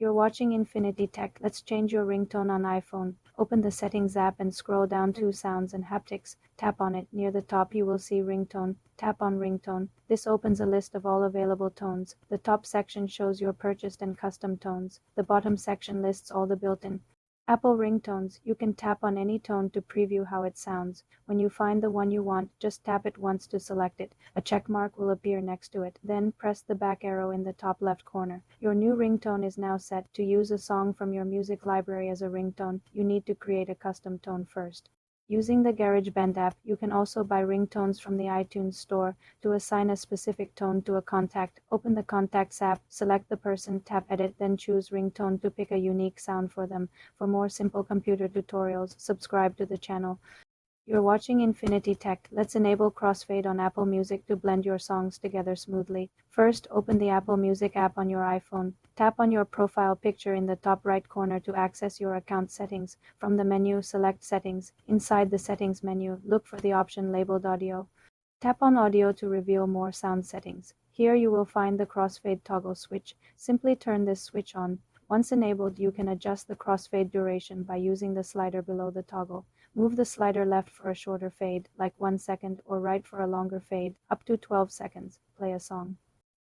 You're watching Infinity Tech. Let's change your ringtone on iPhone. Open the Settings app and scroll down to Sounds and Haptics. Tap on it. Near the top you will see Ringtone. Tap on Ringtone. This opens a list of all available tones. The top section shows your purchased and custom tones. The bottom section lists all the built-in Apple ringtones. You can tap on any tone to preview how it sounds. When you find the one you want, just tap it once to select it. A check mark will appear next to it. Then press the back arrow in the top left corner. Your new ringtone is now set. To use a song from your music library as a ringtone, you need to create a custom tone first. Using the GarageBand app, you can also buy ringtones from the iTunes Store. To assign a specific tone to a contact, open the Contacts app, select the person, tap Edit, then choose Ringtone to pick a unique sound for them. For more simple computer tutorials, subscribe to the channel. You're watching Infinity Tech. Let's enable crossfade on Apple Music to blend your songs together smoothly. First, open the Apple Music app on your iPhone. Tap on your profile picture in the top right corner to access your account settings. From the menu, select Settings. Inside the Settings menu, look for the option labeled Audio. Tap on Audio to reveal more sound settings. Here you will find the crossfade toggle switch. Simply turn this switch on. Once enabled, you can adjust the crossfade duration by using the slider below the toggle. Move the slider left for a shorter fade, like 1 second, or right for a longer fade, up to 12 seconds. Play a song.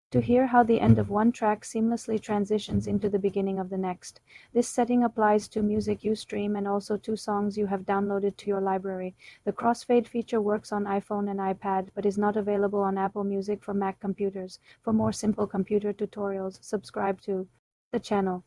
To hear how the end of one track seamlessly transitions into the beginning of the next. This setting applies to music you stream and also to songs you have downloaded to your library. The crossfade feature works on iPhone and iPad, but is not available on Apple Music for Mac computers. For more simple computer tutorials, subscribe to the channel.